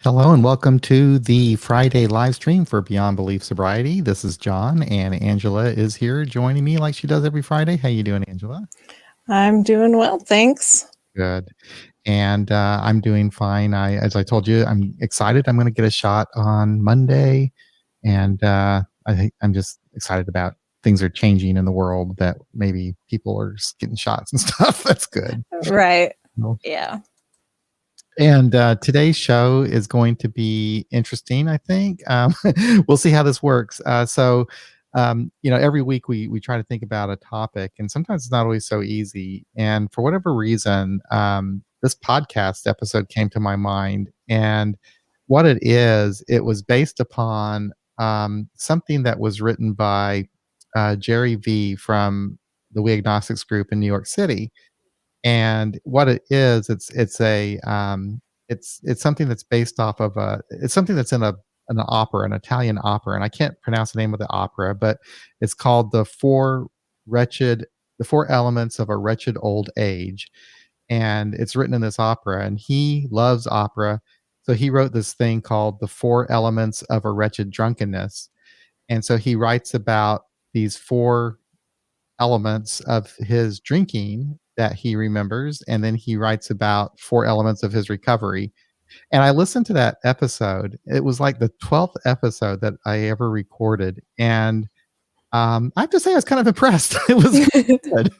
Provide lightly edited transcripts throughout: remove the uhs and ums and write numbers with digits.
Hello and welcome to the Friday live stream for Beyond Belief Sobriety. This is John, and Angela is here joining me like she does every Friday. How you doing, Angela? I'm doing well, thanks. Good. And I'm doing fine. As I told you, I'm excited. I'm going to get a shot on Monday, and I'm just excited about things are changing in the world. That maybe people are just getting shots and stuff. That's good. Right. Well, Yeah. And today's show is going to be interesting, I think. We'll see how this works. Every week we try to think about a topic, and sometimes it's not always so easy. And for whatever reason, this podcast episode came to my mind. And what it was based upon something that was written by Jerry V from the We Agnostics Group in New York City. And what it is, it's something that's based off of it's something that's in an opera, an Italian opera, and I can't pronounce the name of the opera, but it's called the four elements of a wretched old age. And it's written in this opera, and he loves opera. So he wrote this thing called the four elements of a wretched drunkenness. And so he writes about these four elements of his drinking that he remembers, and then he writes about four elements of his recovery. And I listened to that episode. It was like the 12th episode that I ever recorded, and I have to say I was kind of impressed. It was good.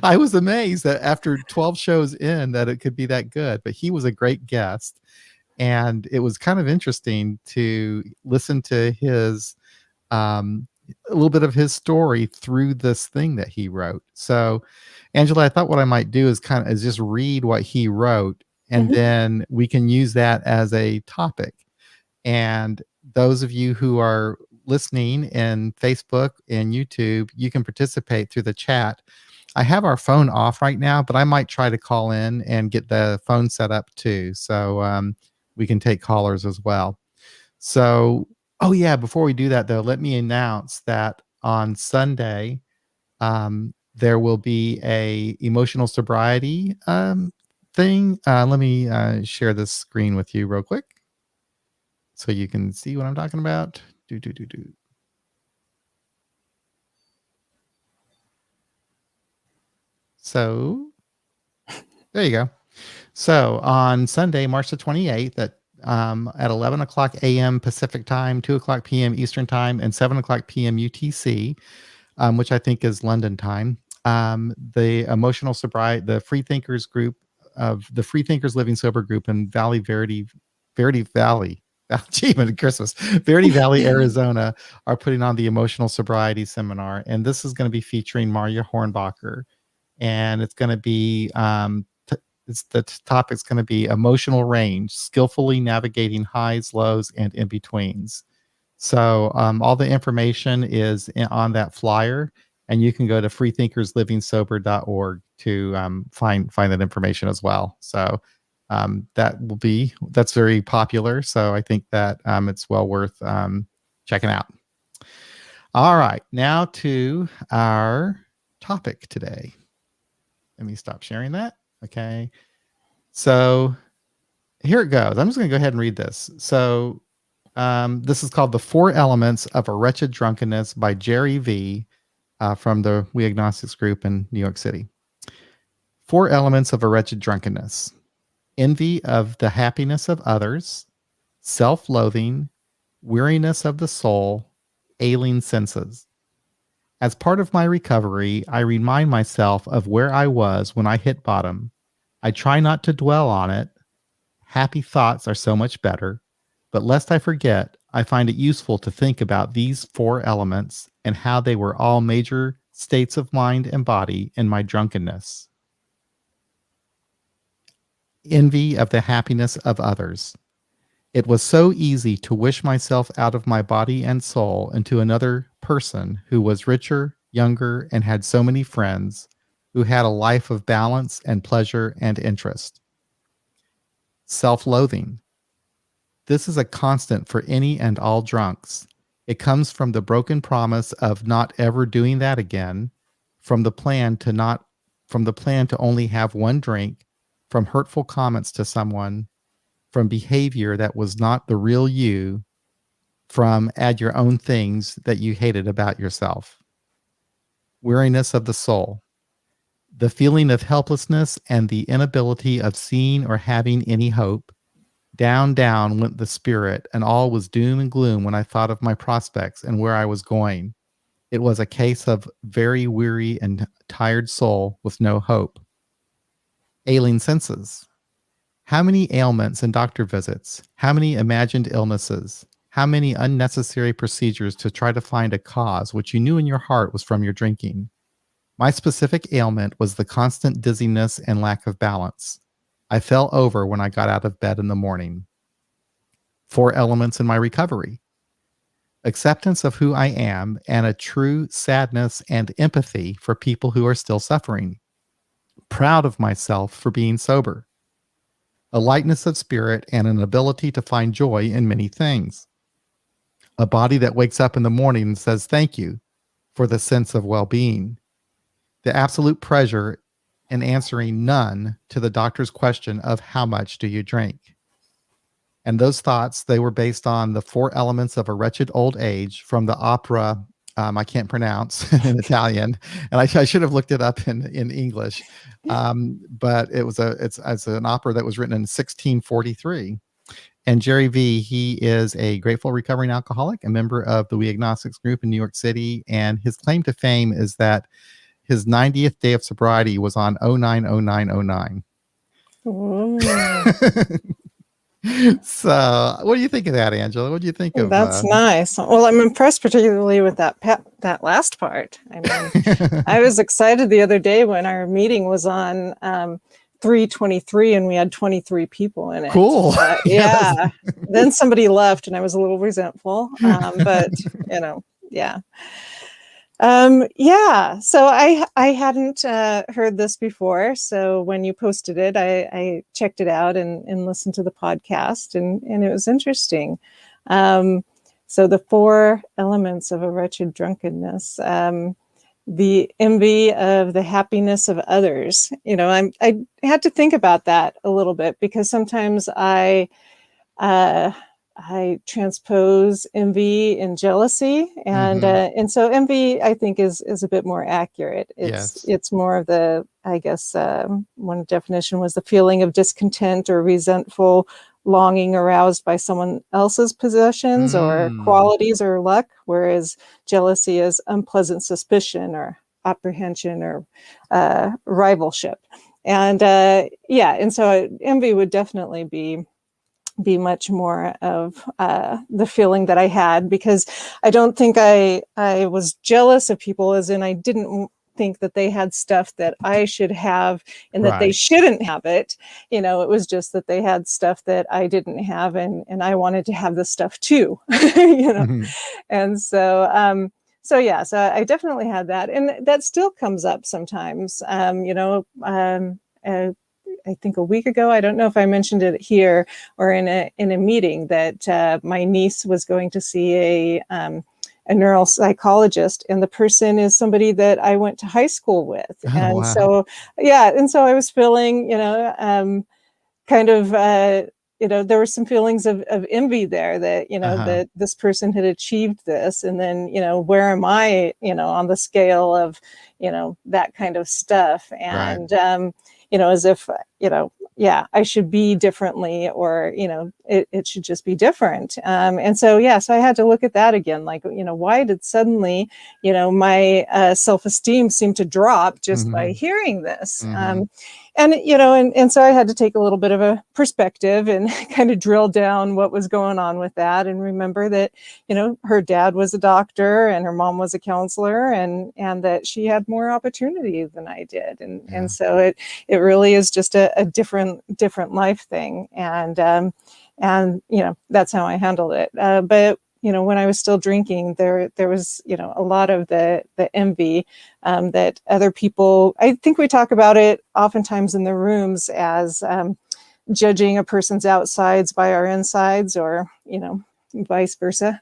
I was amazed that after 12 shows in that it could be that good. But he was a great guest, and it was kind of interesting to listen to his a little bit of his story through this thing that he wrote. So, Angela, I thought what I might do is just read what he wrote, and then we can use that as a topic. And those of you who are listening in Facebook and YouTube, you can participate through the chat. I have our phone off right now, but I might try to call in and get the phone set up too. So we can take callers as well. So, oh yeah, before we do that though, let me announce that on Sunday, there will be a emotional sobriety thing. Let me share this screen with you real quick so you can see what I'm talking about. So there you go. So on Sunday, March the 28th at 11 o'clock a.m. Pacific time, 2 o'clock p.m. Eastern time, and 7 o'clock p.m. UTC, which I think is London time, the emotional sobriety, the Free Thinkers group of the Free Thinkers Living Sober group in Verity Valley, Achievement Christmas, Verity Valley, Arizona, are putting on the emotional sobriety seminar. And this is going to be featuring Maria Hornbacher. And it's going to be, the topic's going to be emotional range, skillfully navigating highs, lows, and in-betweens. So all the information is on that flyer, and you can go to freethinkerslivingsober.org to find that information as well. So that's very popular. So I think that it's well worth checking out. All right, now to our topic today. Let me stop sharing that. Okay. So here it goes. I'm just going to go ahead and read this. So this is called The Four Elements of a Wretched Drunkenness by Jerry V from the We Agnostics Group in New York City. Four elements of a wretched drunkenness: envy of the happiness of others, self-loathing, weariness of the soul, ailing senses. As part of my recovery, I remind myself of where I was when I hit bottom. I try not to dwell on it. Happy thoughts are so much better. But lest I forget, I find it useful to think about these four elements and how they were all major states of mind and body in my drunkenness. Envy of the happiness of others. It was so easy to wish myself out of my body and soul into another person who was richer, younger, and had so many friends, who had a life of balance and pleasure and interest. Self-loathing. This is a constant for any and all drunks. It comes from the broken promise of not ever doing that again, from the plan to only have one drink, from hurtful comments to someone, from behavior that was not the real you, from add your own things that you hated about yourself. Weariness of the soul, the feeling of helplessness and the inability of seeing or having any hope. Down, down went the spirit, and all was doom and gloom when I thought of my prospects and where I was going. It was a case of very weary and tired soul with no hope. Ailing senses. How many ailments and doctor visits? How many imagined illnesses? How many unnecessary procedures to try to find a cause which you knew in your heart was from your drinking? My specific ailment was the constant dizziness and lack of balance. I fell over when I got out of bed in the morning. 4 elements in my recovery: acceptance of who I am and a true sadness and empathy for people who are still suffering. Proud of myself for being sober. A lightness of spirit and an ability to find joy in many things. A body that wakes up in the morning and says thank you for the sense of well-being. The absolute pleasure in answering none to the doctor's question of how much do you drink. And those thoughts, they were based on the 4 elements of a wretched old age from the opera, I can't pronounce in Italian, and I should have looked it up in English, but it's an opera that was written in 1643. And Jerry V, he is a grateful recovering alcoholic, a member of the We Agnostics Group in New York City, and his claim to fame is that his 90th day of sobriety was on 090909. So, what do you think of that, Angela? What do you think of? That's nice. Well, I'm impressed particularly with that last part. I mean, I was excited the other day when our meeting was on 323 and we had 23 people in it. Cool. Yeah. Then somebody left and I was a little resentful. But yeah. Yeah, so I hadn't heard this before. So when you posted it, I checked it out and listened to the podcast, and it was interesting. So the 4 elements of a wretched drunkenness, the envy of the happiness of others. I had to think about that a little bit because sometimes I transpose envy and jealousy, and so envy I think is a bit more accurate. It's more of the, I guess, one definition was the feeling of discontent or resentful longing aroused by someone else's possessions or qualities or luck, whereas jealousy is unpleasant suspicion or apprehension or rivalship. And and so envy would definitely be much more of the feeling that I had, because I don't think I was jealous of people as in I didn't think that they had stuff that I should have and that they shouldn't have it. It was just that they had stuff that I didn't have and I wanted to have the stuff too, And so, so I definitely had that. And that still comes up sometimes, I think a week ago, I don't know if I mentioned it here or in a meeting, that my niece was going to see a neuropsychologist, and the person is somebody that I went to high school with. So I was feeling, kind of, there were some feelings of envy there that, that this person had achieved this. And then, where am I, on the scale of, that kind of stuff. And, as if, I should be differently, or, it should just be different. And so I had to look at that again, like, why did suddenly, my self-esteem seem to drop just by hearing this? And so I had to take a little bit of a perspective and kind of drill down what was going on with that, and remember that, her dad was a doctor and her mom was a counselor, and that she had more opportunity than I did. And so it really is just a different life thing. And that's how I handled it. But when I was still drinking, there was, a lot of the envy that other people, I think we talk about it oftentimes in the rooms as judging a person's outsides by our insides, or, vice versa.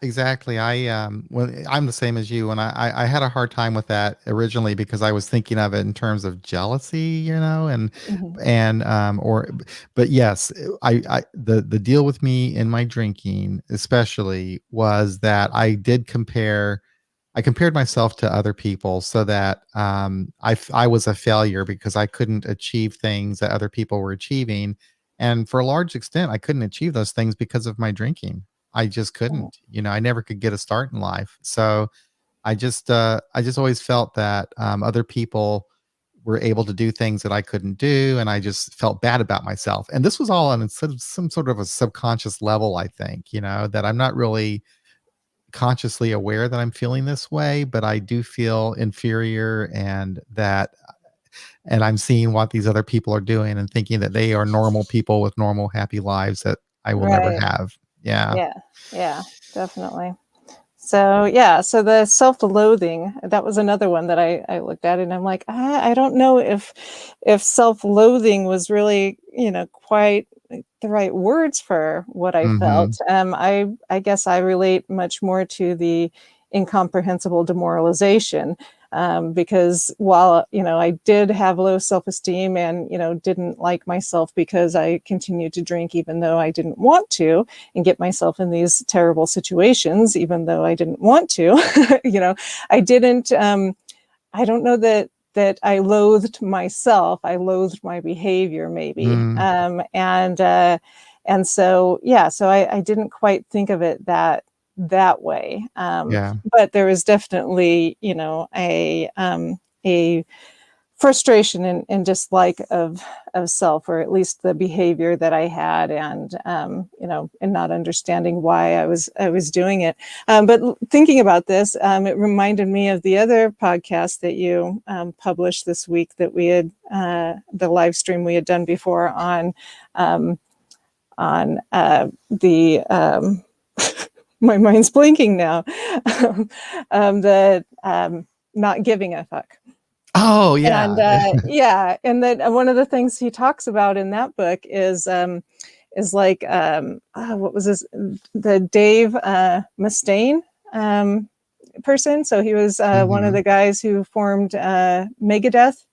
Exactly. I'm the same as you, and I had a hard time with that originally because I was thinking of it in terms of jealousy, Mhm. or but yes, the deal with me in my drinking especially was that I compared myself to other people so that I was a failure because I couldn't achieve things that other people were achieving, and for a large extent, I couldn't achieve those things because of my drinking. I just Right. couldn't. I never could get a start in life. So I just always felt that other people were able to do things that I couldn't do, and I just felt bad about myself. And this was all on some sort of a subconscious level, I think. That I'm not really consciously aware that I'm feeling this way, but I do feel inferior, and I'm seeing what these other people are doing and thinking that they are normal people with normal happy lives that I will never Right. have. Yeah. Yeah. Yeah, definitely. So, yeah, so the self-loathing, that was another one that I looked at, and I'm like, I don't know if self-loathing was really, quite the right words for what I felt. Mhm. I guess I relate much more to the incomprehensible demoralization, because while, I did have low self-esteem and, didn't like myself because I continued to drink even though I didn't want to, and get myself in these terrible situations, even though I didn't want to. I didn't. I don't know that I loathed myself. I loathed my behavior, maybe, Mm. and so yeah. So I didn't quite think of it that way. Yeah. But there was definitely, a frustration and dislike of self, or at least the behavior that I had, and and not understanding why I was doing it. But thinking about this, it reminded me of the other podcast that you published this week, that we had, the live stream we had done before um, on the my mind's blinking now. The not giving a fuck. Oh, And, yeah. yeah, and then one of the things he talks about in that book is like, what was this? The Dave Mustaine person. So he was one of Mhm. the guys who formed Megadeth,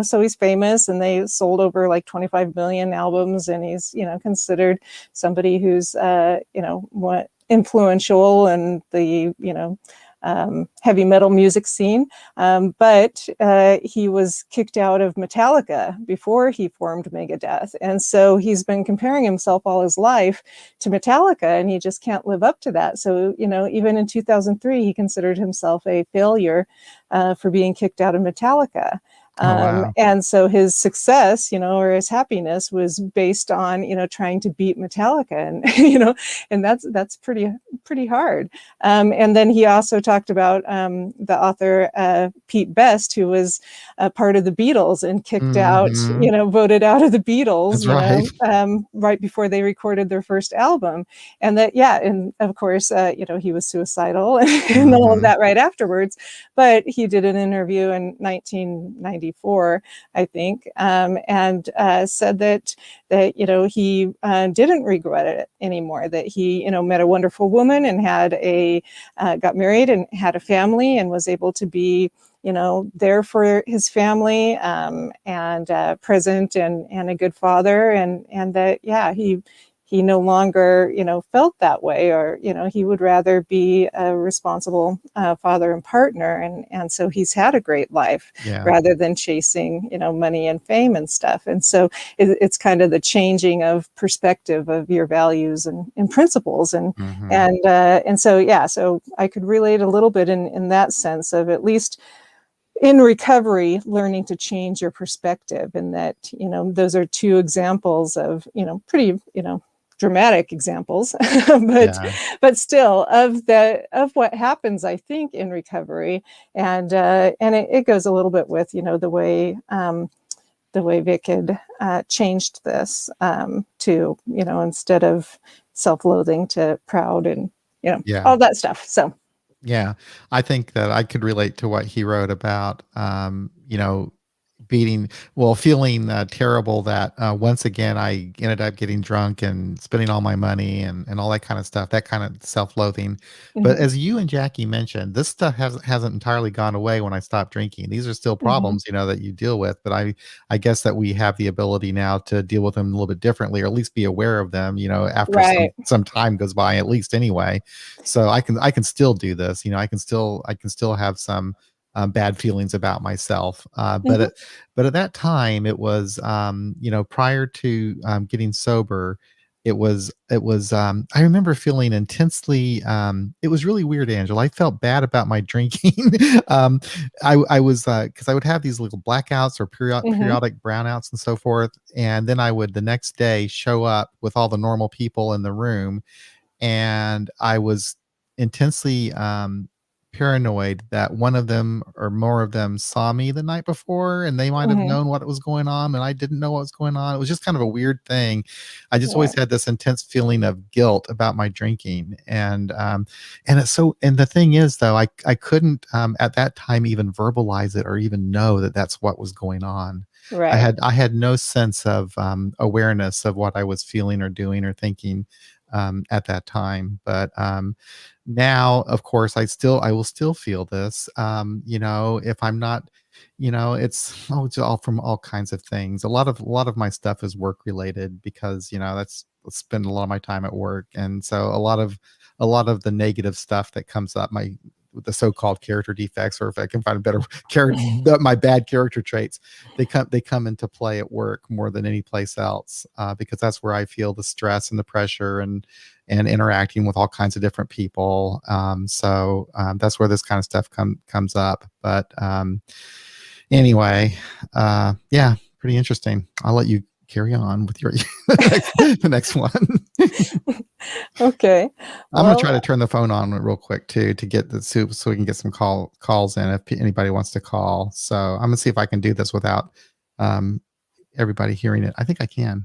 so he's famous, and they sold over like 25 million albums, and he's, considered somebody who's, what influential in the, heavy metal music scene. But he was kicked out of Metallica before he formed Megadeth. And so he's been comparing himself all his life to Metallica, and he just can't live up to that. So, even in 2003, he considered himself a failure for being kicked out of Metallica. Oh, wow. And so his success, or his happiness, was based on, trying to beat Metallica, and and that's pretty hard. And then he also talked about the author Pete Best, who was a part of the Beatles and kicked out, Mhm. voted out of the Beatles, That's right. right before they recorded their first album. And that, yeah, and of course, he was suicidal and all of Mhm. that right afterwards. But he did an interview in 1994, I think, and said that he didn't regret it anymore. That he met a wonderful woman and had got married and had a family, and was able to be there for his family, and present, and a good father, and that, yeah, he no longer felt that way, or he would rather be a responsible father and partner, and so he's had a great life Yeah. rather than chasing money and fame and stuff. And so it's kind of the changing of perspective of your values and principles, Mhm. and so, yeah, so I could relate a little bit in that sense of, at least in recovery, learning to change your perspective. And that, those are two examples of, pretty, dramatic examples, but Yeah. still, of what happens, I think, in recovery. And it goes a little bit with, the way Vic had changed this, to, instead of self-loathing to proud, and Yeah. all that stuff. So Yeah. I think that I could relate to what he wrote about, feeling terrible that once again I ended up getting drunk and spending all my money and all that kind of stuff, that kind of self-loathing. But Mhm. as you and Jackie mentioned, this stuff hasn't entirely gone away when I stopped drinking. These are still Mhm. problems, that you deal with, but I guess that we have the ability now to deal with them a little bit differently, or at least be aware of them, after Right. some time goes by, at least anyway. So I can still do this. I can still have some bad feelings about myself. Mhm. But at that time, it was prior to getting sober. It was. I remember feeling intensely. It was really weird, Angela. I felt bad about my drinking. um, I was because I would have these little blackouts or Mhm. periodic brownouts and so forth, and then I would the next day show up with all the normal people in the room, and I was intensely paranoid that one of them or more of them saw me the night before, and they might have Mhm. known what was going on, and I didn't know what was going on. It was just kind of a weird thing. I just always Right. had this intense feeling of guilt about my drinking, and it's so. And the thing is, though, I couldn't at that time even verbalize it or even know that that's what was going on. Right. I had no sense of awareness of what I was feeling or doing or thinking at that time. But now, of course, I will still feel this. If I'm not, it's all from all kinds of things. A lot of my stuff is work related because I spend a lot of my time at work, and so a lot of the negative stuff that comes up, my with the so-called character defects, or if I can find a better character, my bad character traits, they come into play at work more than any place else, because that's where I feel the stress and the pressure and interacting with all kinds of different people. So that's where this kind of stuff comes up. But anyway, yeah, pretty interesting. I'll let you carry on with your the next one. Okay. I'm gonna try Well, to turn the phone on real quick too to get the soup so we can get some calls in if anybody wants to call. So I'm gonna see if I can do this without um, everybody hearing it. I think I can.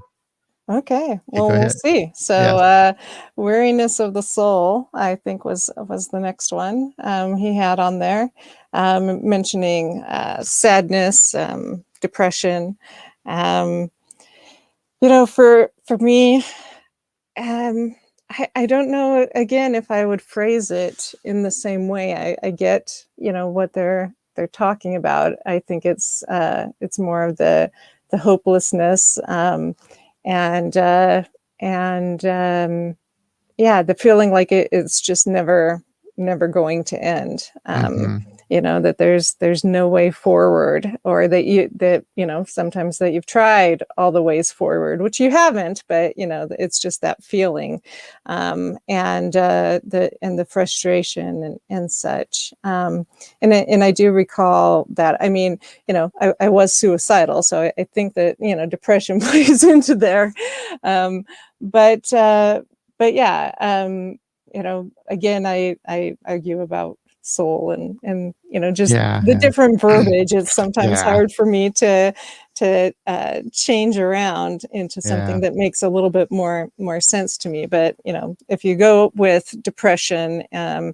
okay. Okay, Well, go we'll ahead. see. So, Yes. Weariness of the Soul, I think was the next one, he had on there, mentioning, sadness, depression. Um, for me, Um, I don't know again if I would phrase it in the same way. I get, what they're talking about. I think it's more of the hopelessness, and and yeah, the feeling like it's just never going to end. Hmm. That there's no way forward, or that sometimes that you've tried all the ways forward, which you haven't, but it's just that feeling, and the frustration and such. And I do recall that. I mean, I was suicidal, so I think that depression plays into there, but. But yeah, again, I argue about soul and just Yeah, the yeah, different verbiage. It's sometimes yeah, hard for me to change around into yeah, something that makes a little bit more sense to me. But if you go with depression, and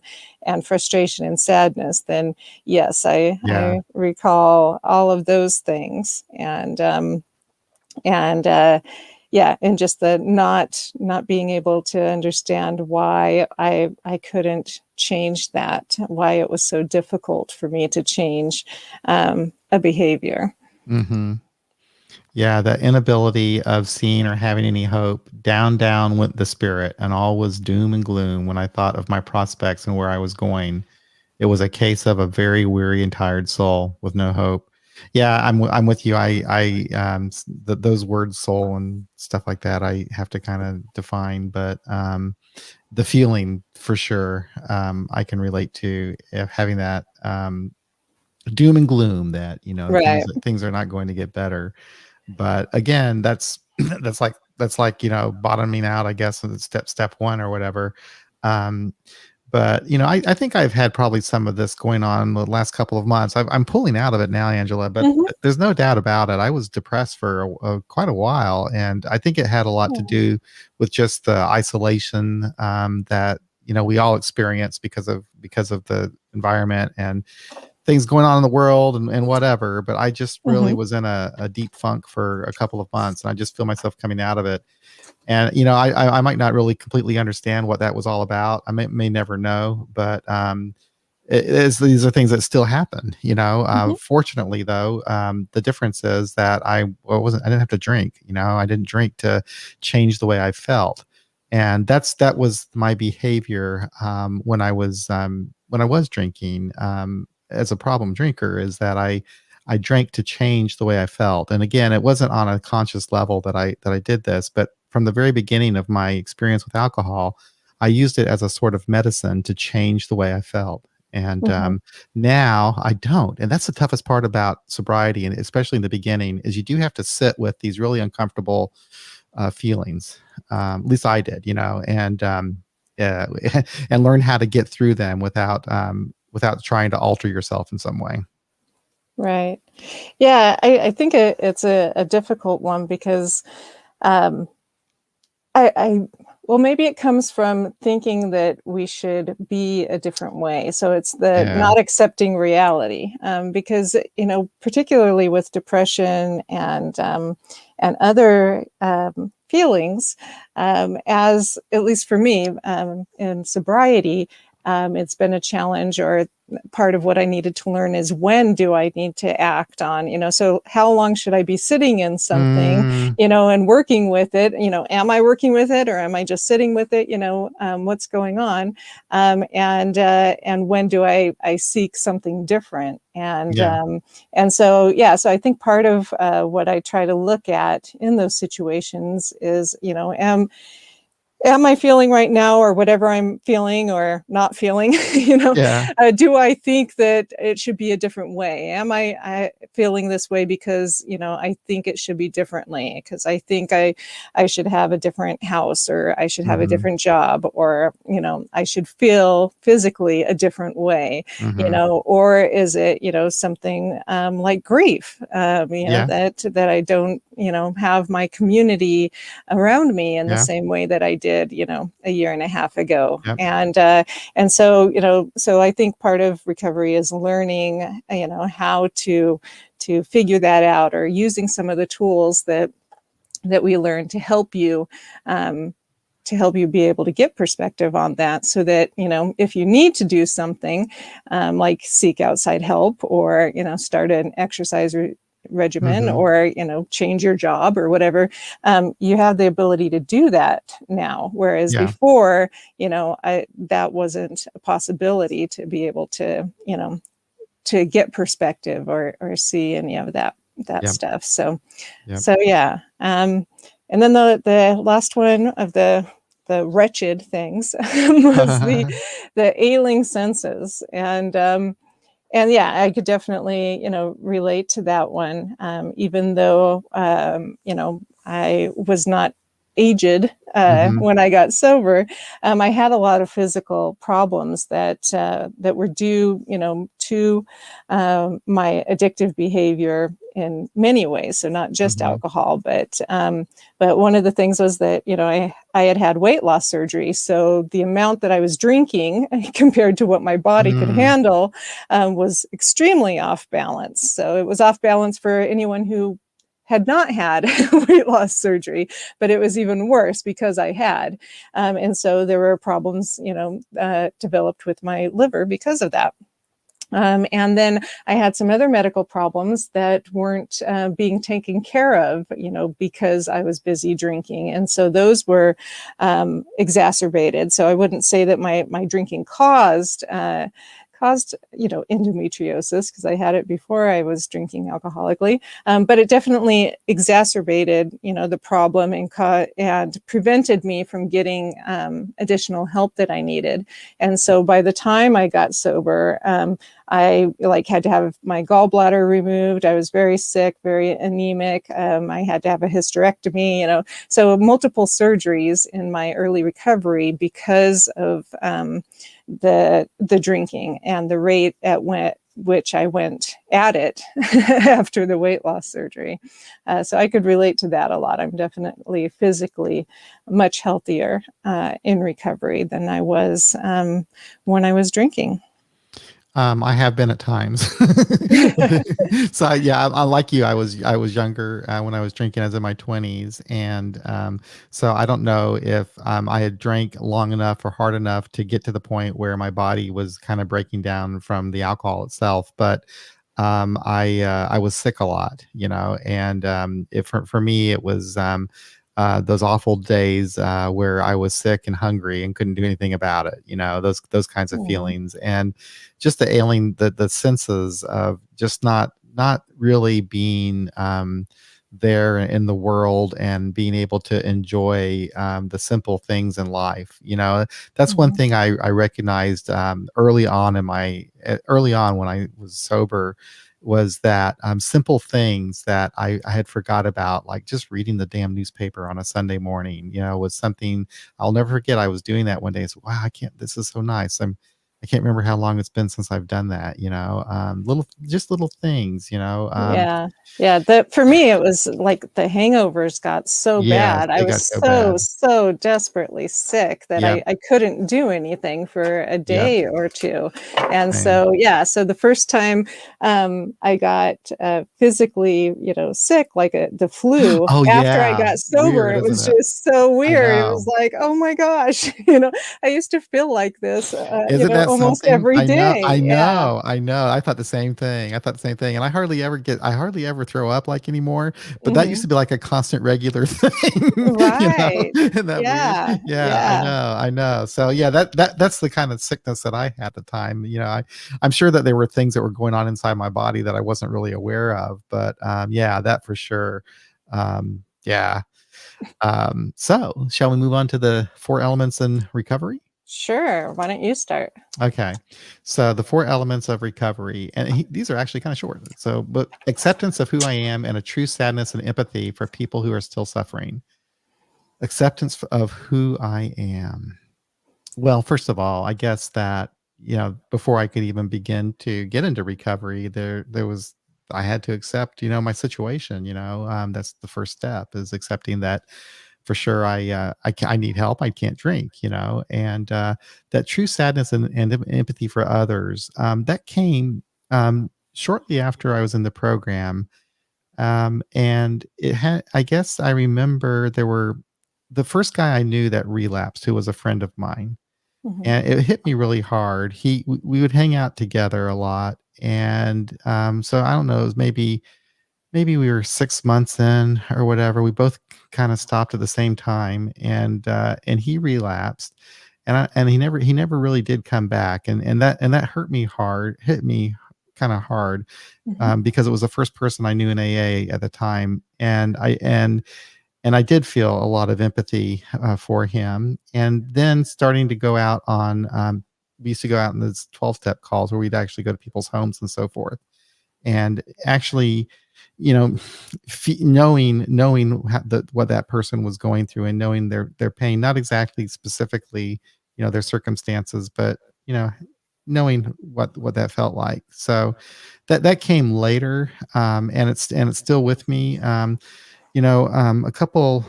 frustration and sadness, then yes, yeah, I recall all of those things, and yeah, and just the not being able to understand why I couldn't change that, why it was so difficult for me to change a behavior. hmm, yeah. The inability of seeing or having any hope. Down went the spirit, and all was doom and gloom. When I thought of my prospects and where I was going, it was a case of a very weary and tired soul with no hope. Yeah, I'm with you. Those words, soul and stuff like that, I have to kind of define, but the feeling for sure, I can relate to having that doom and gloom that Right. things are not going to get better. But again, that's that's like bottoming out, I guess, in step one or whatever. Um, but I think I've had probably some of this going on the last couple of months. I'm pulling out of it now, Angela, but Mhm. there's no doubt about it. I was depressed for quite a while, and I think it had a lot to Yeah. do with just the isolation that we all experience because of the environment, and things going on in the world and whatever. But I just really Mhm. was in a deep funk for a couple of months, and I just feel myself coming out of it. And I might not really completely understand what that was all about. I may never know, but these are things that still happen. Mhm. Fortunately, though, the difference is that I didn't have to drink. I didn't drink to change the way I felt, and that was my behavior when I was drinking as a problem drinker. Is that I drank to change the way I felt, and again, it wasn't on a conscious level that I did this, but from the very beginning of my experience with alcohol, I used it as a sort of medicine to change the way I felt. And Mhm. now I don't. And that's the toughest part about sobriety, and especially in the beginning, is you do have to sit with these really uncomfortable feelings. At least I did, uh, and learn how to get through them without trying to alter yourself in some way. Right. Yeah, I think it's a difficult one because, um, I well, maybe it comes from thinking that we should be a different way. So it's the Yeah. not accepting reality, because, particularly with depression and other, feelings, as at least for me, in sobriety, it's been a challenge, or part of what I needed to learn is, when do I need to act on, so how long should I be sitting in something, Mm, and working with it, am I working with it, or am I just sitting with it, what's going on, and when do I seek something different, yeah. and so, yeah, so I think part of what I try to look at in those situations is, am I feeling right now, or whatever I'm feeling or not feeling, Yeah. do I think that it should be a different way? Am I feeling this way because, I think it should be differently, because I think I should have a different house, or I should have a Hmm. different job, or, I should feel physically a different way, Hmm. or is it, something like grief, Yeah. that I don't, have my community around me in the Yeah. same way that I did, a year and a half ago. Yep. And so, so I think part of recovery is learning, how to figure that out, or using some of the tools that we learn um, to help you be able to get perspective on that, so that, if you need to do something, like seek outside help, or, start an exercise regimen, Hmm. or, change your job or whatever, you have the ability to do that now. Whereas Yeah. before, that wasn't a possibility, to be able to, to get perspective, or see any of that Yep. stuff. So, Yep. yeah. And then the last one of the wretched things was the ailing senses, and yeah, I could definitely, relate to that one. Even though, I was not aged Hmm. when I got sober, I had a lot of physical problems that were due, to my addictive behavior in many ways. So not just Hmm. alcohol, but one of the things was that, I had weight loss surgery. So the amount that I was drinking compared to what my body could Mm. handle, was extremely off balance. So it was off balance for anyone who had not had weight loss surgery, but it was even worse because I had. And so there were problems, developed with my liver because of that. And then I had some other medical problems that weren't being taken care of, because I was busy drinking. And so those were exacerbated. So I wouldn't say that my drinking caused endometriosis, because I had it before I was drinking alcoholically, but it definitely exacerbated the problem, and prevented me from getting additional help that I needed. And so by the time I got sober, I had to have my gallbladder removed. I was very sick, very anemic. I had to have a hysterectomy, so multiple surgeries in my early recovery because of the drinking and the rate at which I went at it after the weight loss surgery. So I could relate to that a lot. I'm definitely physically much healthier in recovery than I was when I was drinking. I have been at times. So yeah, I like you. I was younger when I was drinking. I was in my 20s, and so I don't know if I had drank long enough or hard enough to get to the point where my body was kind of breaking down from the alcohol itself. But I was sick a lot, and for me it was those awful days where I was sick and hungry and couldn't do anything about it. Those kinds of Mm, feelings, and just the ailing, the senses of just not really being there in the world and being able to enjoy the simple things in life. That's one mhm, thing I recognized early on when I was sober, was that simple things that I had forgot about, like just reading the damn newspaper on a Sunday morning, was something I'll never forget. I was doing that one day. So, wow, this is so nice. I can't remember how long it's been since I've done that, little things, yeah, yeah, for me, it was like the hangovers got so yes, bad. I they was got so bad. so desperately sick that Yep. I couldn't do anything for a Yep. day or 2, and Same. so, yeah, so the first time, I got, physically, sick, like, the flu, Oh, after I yeah. got sober, Weird, it isn't was it? just so I weird. It was know. like, "Oh my gosh," I used to feel like this, Isn't that almost something? every I know, I day. Yeah. know, I know. I thought the same thing. I thought the same thing, and I hardly ever throw up like anymore, but that used Mhm. to be like a constant regular thing, you know? Right. Isn't that weird? Yeah, Yeah, yeah. I know. So, yeah, that's the kind of sickness that I had at the time. I'm sure that there were things that were going on inside my body that I wasn't really aware of, but, yeah, that for sure. Yeah. So shall we move on to the 4 elements in recovery? Sure, why don't you start? Okay. So the 4 elements of recovery, and these are actually kind of short. So, but acceptance of who I am and a true sadness and empathy for people who are still suffering. Acceptance of who I am. Well, first of all, I guess that, before I could even begin to get into recovery, there was I had to accept, my situation. That's the first step, is accepting that for sure I need help. I can't drink, and that true sadness and empathy for others, that came shortly after I was in the program. And it had, I guess I remember, there were the first guy I knew that relapsed, who was a friend of mine, Mhm, and it hit me really hard. We would hang out together a lot, and so I don't know, it was maybe we were 6 months in or whatever. We both kind of stopped at the same time, and he relapsed, and he never really did come back, and that hit me kind of hard, mhm, because it was the first person I knew in AA at the time, and I did feel a lot of empathy for him. And then starting to go out on, we used to go out in these 12-step calls where we'd actually go to people's homes and so forth, and actually, you know, knowing what that person was going through, and knowing their pain, not exactly specifically, their circumstances, but you know, knowing what that felt like. So that came later, and it's still with me. A couple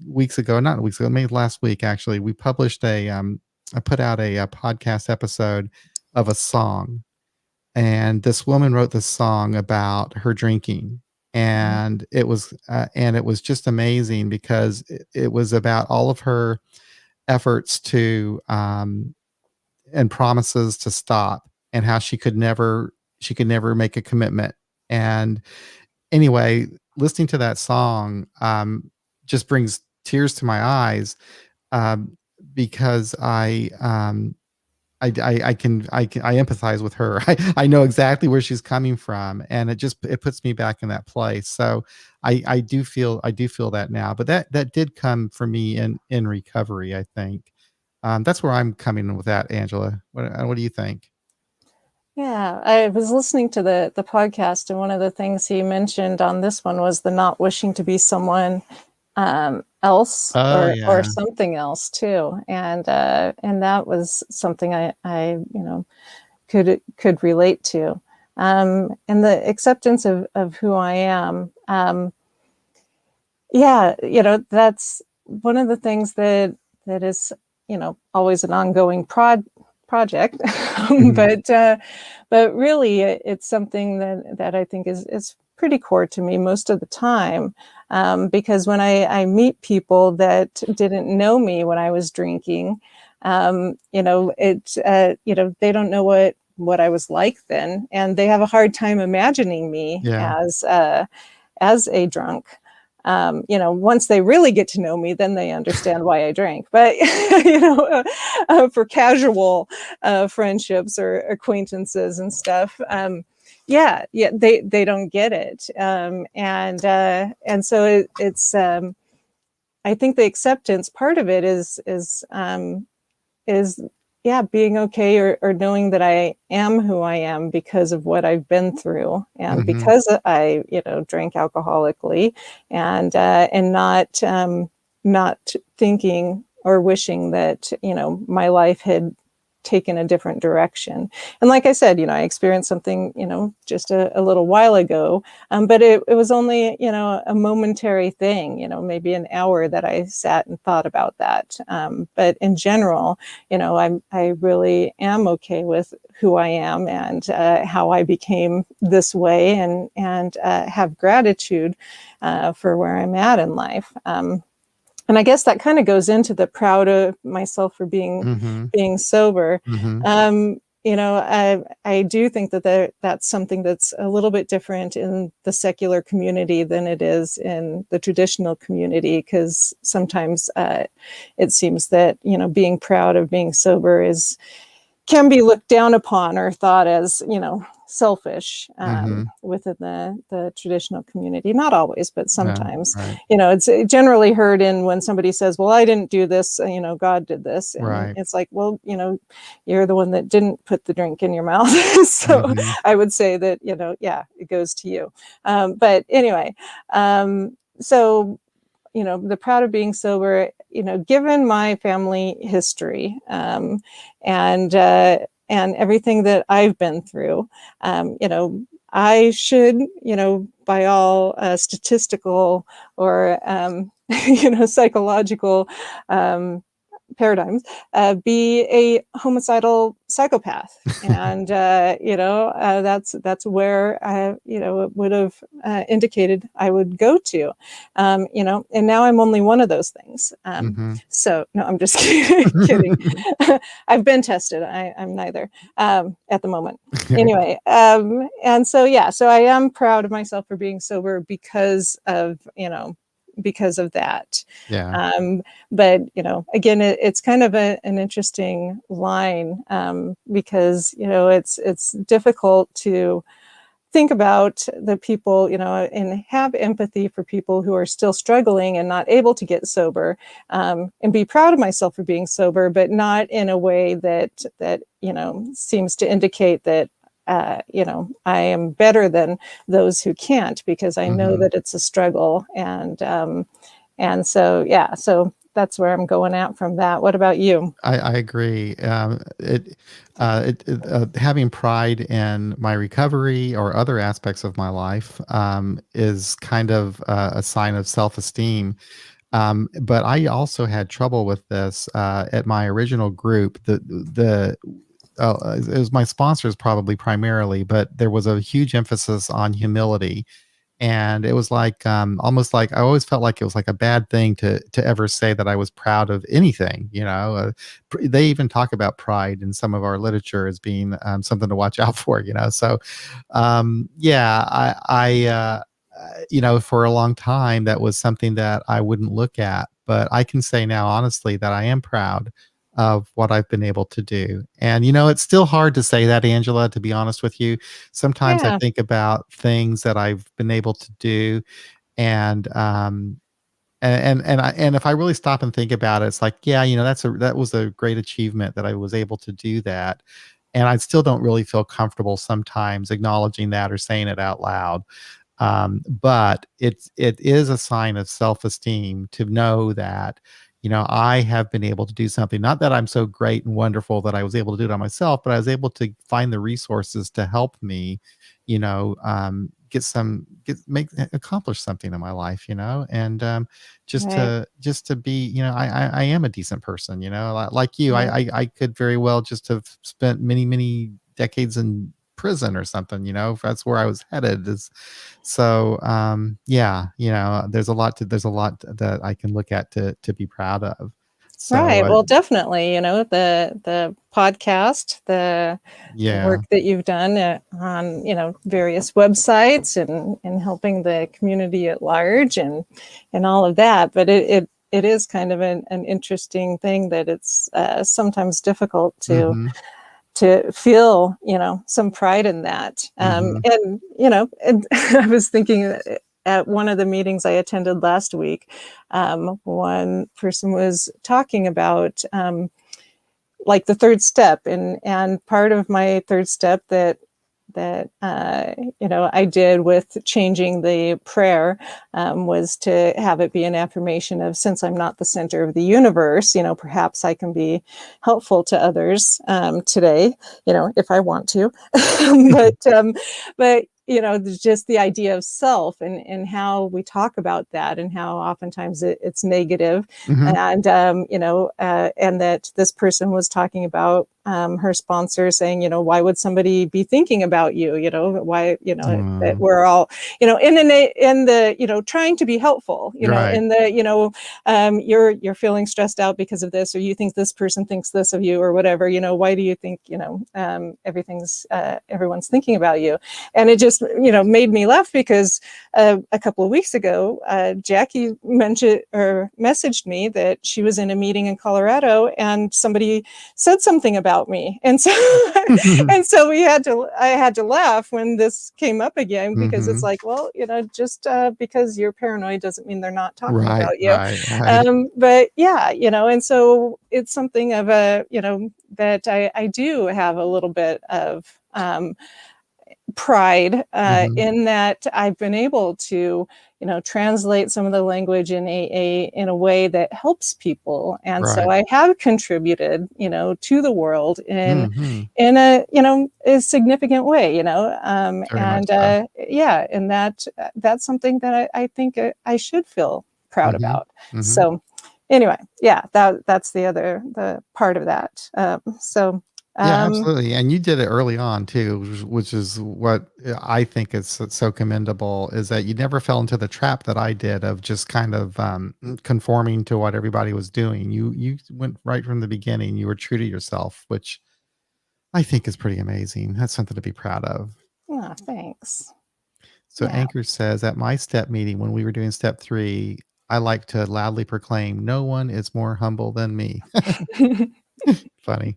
weeks ago, not weeks ago, maybe last week actually, we published I put out a podcast episode of a song, and this woman wrote this song about her drinking, mhm, and it was just amazing, because it was about all of her efforts to and promises to stop, and how she could never make a commitment. And anyway, listening to that song just brings tears to my eyes, um, because I empathize with her. I know exactly where she's coming from, and it puts me back in that place. So I do feel that now, but that did come for me in recovery, I think. That's where I'm coming in with that, Angela. What do you think? yeah, I was listening to the podcast, and one of the things he mentioned on this one was the not wishing to be someone, else Oh or yeah. something else too, and that was something I, could relate to, and the acceptance of who I am, yeah, that's one of the things that is, always an ongoing project. Mhm. But but really, it's something that I think is pretty core to me most of the time. Because when I meet people that didn't know me when I was drinking, they don't know what I was like then, and they have a hard time imagining me Yeah. as a drunk. Once they really get to know me, then they understand why I drank. But for casual friendships or acquaintances and stuff, yeah, they don't get it, and so it's. I think the acceptance part of it is yeah, being okay, or knowing that I am who I am because of what I've been through, and Mhm. because I drank alcoholically, and not thinking or wishing that my life had taken a different direction. And like I said, I experienced something just a little while ago, but it was only a momentary thing, maybe an hour that I sat and thought about that. But in general, I really am okay with who I am, and how I became this way, and have gratitude for where I'm at in life. And I guess that kind of goes into the proud of myself for Mhm. being sober. Mhm. I do think that's something that's a little bit different in the secular community than it is in the traditional community, because sometimes it seems that being proud of being sober can be looked down upon or thought as selfish, Mhm. within the traditional community. Not always, but Yeah, sometimes. right. It's generally heard in when somebody says, well, I didn't do this, God did this. And Right. it's like, well, you're the one that didn't put the drink in your mouth. So Mhm. I would say that yeah, it goes to you. But anyway, so the proud of being sober, given my family history, and everything that I've been through, I should, by all statistical or psychological um, paradigms, be a homicidal psychopath, and that's where it would have indicated I would go to, and now I'm only one of those things. Mhm. So no, I'm just kidding. I've been tested. I'm neither at the moment. Anyway, and so yeah, so I am proud of myself for being sober because of that. Yeah. Um, but again, it's kind of an interesting line, because it's difficult to think about the people, and have empathy for people who are still struggling and not able to get sober, and be proud of myself for being sober, but not in a way that seems to indicate that I am better than those who can't, because I know Mhm. that it's a struggle, and so yeah, so that's where I'm going at from that. What about you? I agree. Having pride in my recovery or other aspects of my life is kind of a sign of self-esteem. But I also had trouble with this at my original group. It was my sponsors probably primarily, but there was a huge emphasis on humility, and it was like almost like I always felt like it was like a bad thing to ever say that I was proud of anything. They even talk about pride in some of our literature as being something to watch out for. So yeah, for a long time that was something that I wouldn't look at, but I can say now honestly that I am proud of what I've been able to do. And it's still hard to say that, Angela, to be honest with you. Sometimes I Yeah, think about things that I've been able to do, and and if I really stop and think about it, it's like, yeah, that was a great achievement that I was able to do that. And I still don't really feel comfortable sometimes acknowledging that or saying it out loud. But it is a sign of self-esteem to know that, I have been able to do something. Not that I'm so great and wonderful that I was able to do it on myself, but I was able to find the resources to help me, accomplish something in my life, and Right. just to be, I am a decent person, like you. Right. I could very well just have spent many decades in prison or something, if that's where I was headed. Is so yeah, there's a lot that I can look at to be proud of. So Right. Well, definitely, the podcast, the yeah. work that you've done on, various websites and helping the community at large and all of that. But it is kind of an interesting thing that it's sometimes difficult Mhm. to feel, some pride in that. Mhm. And I was thinking at one of the meetings I attended last week, one person was talking about like the third step, and part of my third step that I did with changing the prayer was to have it be an affirmation of, since I'm not the center of the universe, perhaps I can be helpful to others today, if I want to. But just the idea of self and how we talk about that and how oftentimes it's negative, Mhm. and that this person was talking about her sponsor saying, why would somebody be thinking about you? Why, that Mm. we're all, in the, trying to be helpful, Right. in the, you're feeling stressed out because of this, or you think this person thinks this of you or whatever, why do you think, everyone's thinking about you? And it just, made me laugh because a couple of weeks ago, Jackie mentioned or messaged me that she was in a meeting in Colorado and somebody said something about me. And so and so I had to laugh when this came up again, because it's Mhm. like, well, just because you're paranoid doesn't mean they're not talking Right, about you. right. But yeah, and so it's something of a, that I do have a little bit of pride Mhm. in that I've been able to, translate some of the language in AA in a way that helps people, and so Right. I have contributed, to the world Mhm. in a, a significant way, Very much and so. yeah, and that's something that I think I should feel proud Mhm. about. Mhm. So anyway, yeah, that's the part of that. Yeah, Um, absolutely, and you did it early on too, which is what I think is so commendable, is that you never fell into the trap that I did of just kind of, conforming to what everybody was doing. You went right from the beginning, you were true to yourself, which I think is pretty amazing. That's something to be proud of. oh, thanks. So Yeah. Anchor says, "At my step meeting, when we were doing step 3, I like to loudly proclaim, 'No one is more humble than me.'" Funny.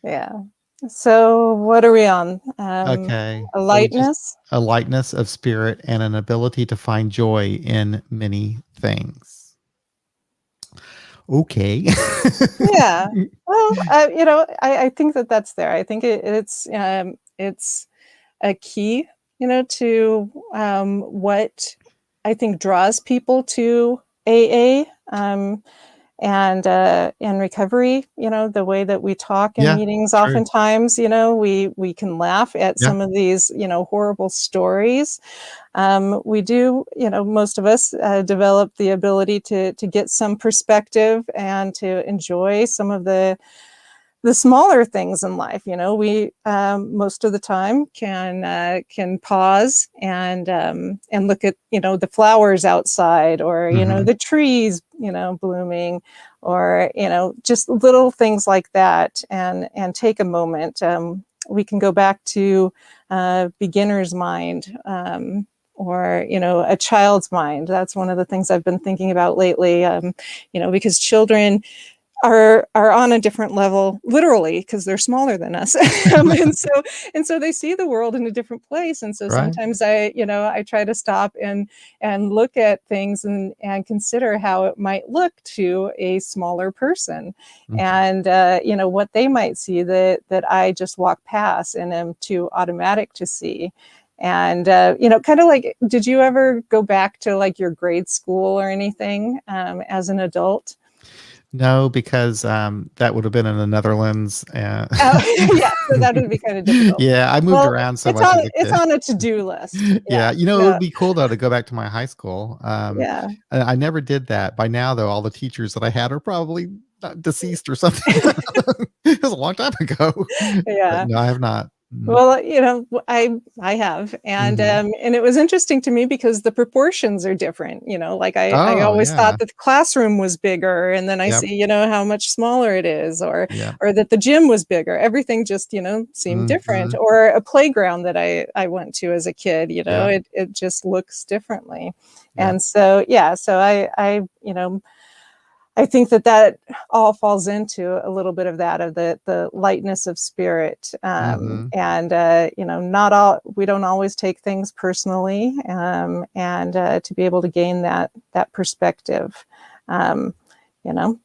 Yeah. So what are we on? Okay. A So we just lightness? a lightness of spirit and an ability to find joy in many things. Okay. Yeah. Well, I think that's there. I think it's a key, to what I think draws people to AA. And recovery, the way that we talk in Yeah, meetings, true. oftentimes, we can laugh at Yeah. some of these, horrible stories. We do, most of us develop the ability to get some perspective and to enjoy some of the smaller things in life. We most of the time can pause and look at, the flowers outside, or Mhm. the trees, blooming, or just little things like that, and take a moment. We can go back to beginner's mind, or a child's mind. That's one of the things I've been thinking about lately, because children are on a different level, literally, because they're smaller than us. And so they see the world in a different place, and so Right. sometimes I try to stop and look at things and consider how it might look to a smaller person, Mhm. and what they might see that I just walk past and am too automatic to see. And kind of like, did you ever go back to like your grade school or anything as an adult? No, because that would have been in the Netherlands. Oh, yeah, so that would be kinda difficult. Yeah, I moved Well, around so much as a it's kid. on a to-do list. Yeah, Yeah, it no, would be cool though to go back to my high school. yeah, I never did that. By now, though, all the teachers that I had are probably deceased or something. It was a long time ago, but yeah. no, I have not. Mm. Well, I have, Mhm. and it was interesting to me because the proportions are different, like, I Oh, always thought yeah. that the classroom was bigger, and then I Yep. see, how much smaller it is, or Yep. that the gym was bigger. Everything just, seemed different, Mhm. or a playground that I went to as a kid, Yep. it just looks differently. Yep. And so, yeah, so I think that that all falls into a little bit of that, of the lightness of spirit, Mhm. and not all we don't always take things personally, and to be able to gain that perspective, um, you know.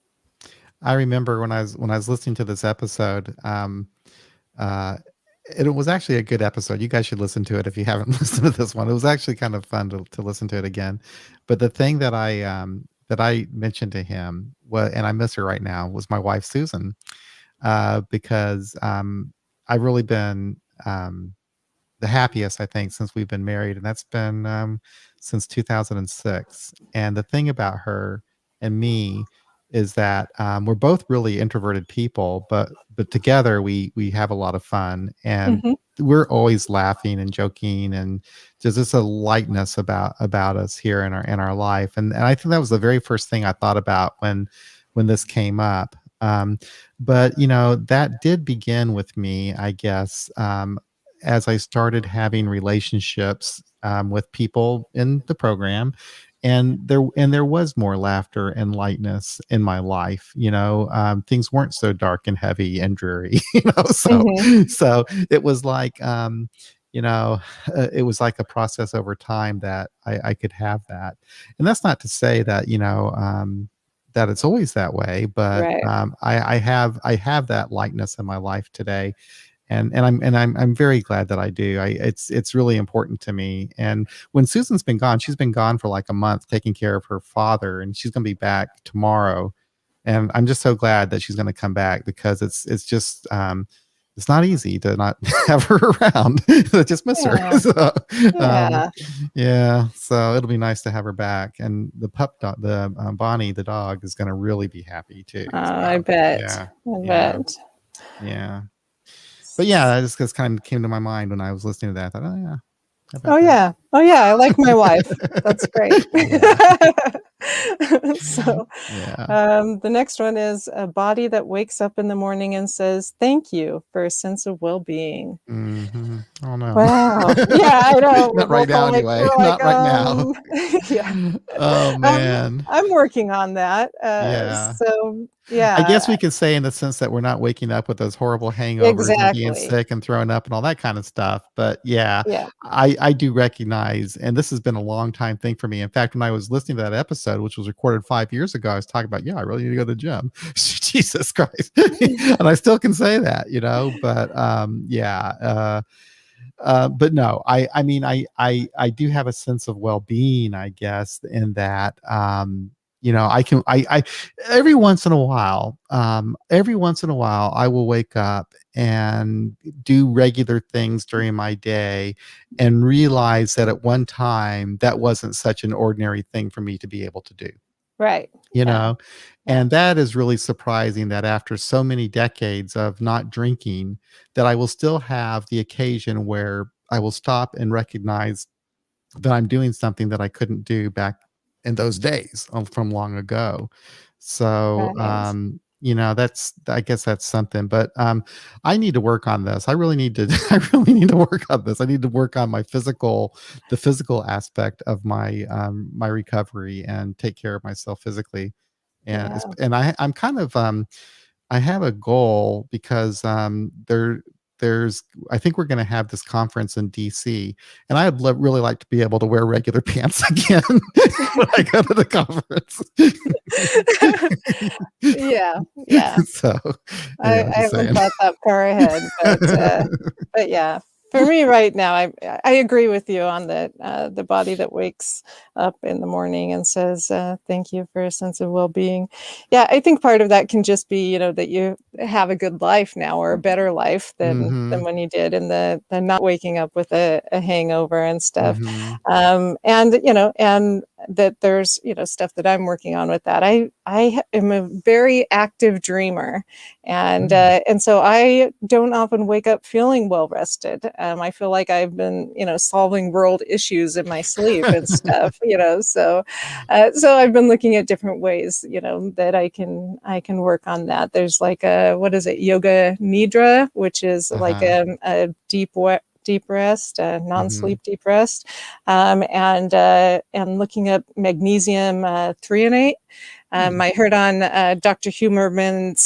I remember when I was listening to this episode, uh, it was actually a good episode. You guys should listen to it if you haven't listened to this one. It was actually kind of fun to listen to it again. But the thing that I mentioned to him, and I miss her right now, was my wife Susan, because I've really been the happiest, I think, since we've been married, and that's been since 2006. And the thing about her and me is that we're both really introverted people, but together we have a lot of fun, and Mhm, we're always laughing and joking, and there's just a lightness about us here in our life. And I think that was the very first thing I thought about when this came up. But that did begin with me, I guess. As I started having relationships with people in the program, and there was more laughter and lightness in my life. Things weren't so dark and heavy and dreary. So mhm, so it was like you know it was like a process over time that I could have that. And that's not to say that that it's always that way, but right, I have that lightness in my life today, and I'm very glad that I do. It's really important to me. And when Susan's been gone, she's been gone for like a month taking care of her father, and she's going to be back tomorrow. And I'm just so glad that she's going to come back, because it's just it's not easy to not have her around. I just miss her. yeah, So, um, yeah. yeah, so it'll be nice to have her back. And the pup dog, the Bonnie, the dog, is going to really be happy too. I So bet, yeah, I yeah, bet. yeah. But yeah, that just kind of came to my mind when I was listening to that. I thought, oh yeah, how Oh, about that? yeah. Oh, yeah, I like my wife. That's great. Yeah, So, yeah. the next one is a body that wakes up in the morning and says, "Thank you," for a sense of well-being. Mhm. Oh no, Wow. Yeah, I know. We're not right both now. all like Anyway, we're like, not right now. yeah. Oh man, I'm working on that. yeah. So I yeah, guess we could say in the sense that we're not waking up with those horrible hangovers and being exactly. sick and throwing up and all that kind of stuff. But yeah, Yeah. I do recognize, and this has been a long time thing for me. In fact, when I was listening to that episode, which was recorded 5 years ago, I was talking about, yeah, I really need to go to the gym. Jesus Christ. And I still can say that, but yeah. But no, I mean, I do have a sense of well-being, I guess, in that, I can, every once in a while, I will wake up and do regular things during my day and realize that at one time that wasn't such an ordinary thing for me to be able to do Right. you Yeah. know Yeah. and that is really surprising, that after so many decades of not drinking, that I will still have the occasion where I will stop and recognize that I'm doing something that I couldn't do back in those days, from long ago. So, Right. that's, I guess that's something. But I need to work on this. I really need to. I really need to work on this. I need to work on the physical aspect of my recovery, and take care of myself physically. And Yeah. I'm kind of I have a goal, because there's I think we're going to have this conference in DC, and really like to be able to wear regular pants again when I go to the conference. Yeah. Yeah. So I yeah, I just haven't saying. thought that far ahead, but yeah. For me right now, I agree with you on the body that wakes up in the morning and says, thank you for a sense of well-being. Yeah, I think part of that can just be, that you have a good life now, or a better life than Mhm. when you did, and the not waking up with a hangover and stuff. Mhm. And that there's, stuff that I'm working on with that. I am a very active dreamer, Mm. and so I don't often wake up feeling well rested. I feel like I've been, solving world issues in my sleep and stuff. So I've been looking at different ways, that I can work on that. There's like what is it, yoga nidra, which is like Uh-huh. a deep rest, Mhm. non-sleep deep rest, and looking up magnesium threonate. Hmm. I heard on Dr. Huberman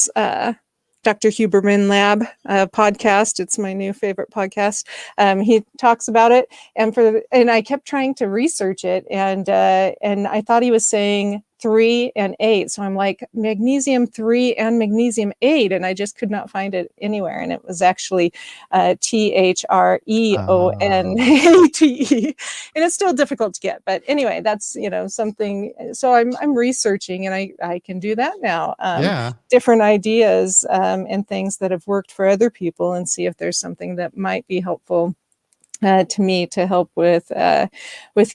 Lab podcast. It's my new favorite podcast. He talks about it, and I kept trying to research it, and I thought he was saying 3 and 8. So I'm like, magnesium 3 and magnesium 8, and I just could not find it anywhere. And it was actually Oh. THREONATE, and it's still difficult to get. But anyway, that's something. So I'm researching, and I can do that now. Yeah. Different ideas and things that have worked for other people, and see if there's something that might be helpful to me to help with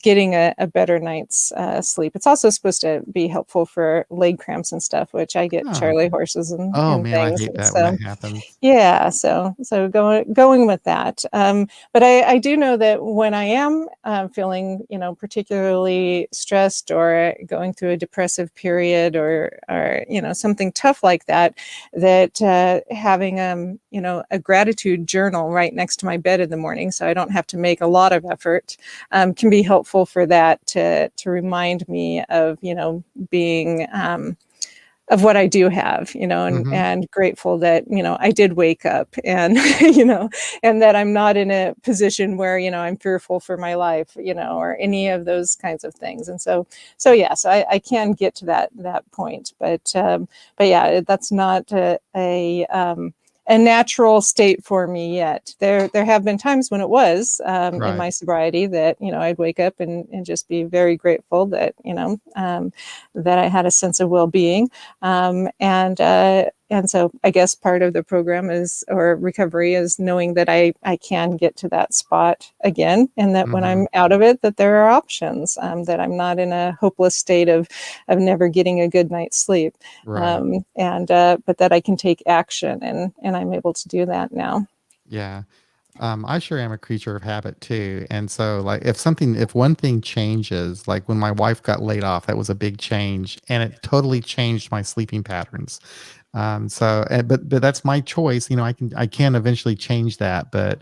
getting a better night's sleep. It's also supposed to be helpful for leg cramps and stuff, which I get Oh. Charlie horses Oh, and man, I things. hate And that when so that happens. yeah, so going with that. But I do know that when I am feeling, particularly stressed, or going through a depressive period, or something tough like that, that having a gratitude journal right next to my bed in the morning, so I don't have to make a lot of effort, can be helpful for that, to remind me of being of what I do have, Mhm. and grateful that, I did wake up, and, and that I'm not in a position where, I'm fearful for my life, or any of those kinds of things. And so yeah, so I can get to that point, but yeah, that's not a natural state for me yet. There have been times when it was in Right. my sobriety that, I'd wake up and just be very grateful that, that I had a sense of well-being. And so I guess part of the program or recovery is knowing that I can get to that spot again, and that when Mhm. I'm out of it, that there are options, that I'm not in a hopeless state of never getting a good night's sleep, Right. but that I can take action, and I'm able to do that now. Yeah. I sure am a creature of habit too. And so like if one thing changes, like when my wife got laid off, that was a big change and it totally changed my sleeping patterns. But that's my choice. I can eventually change that. But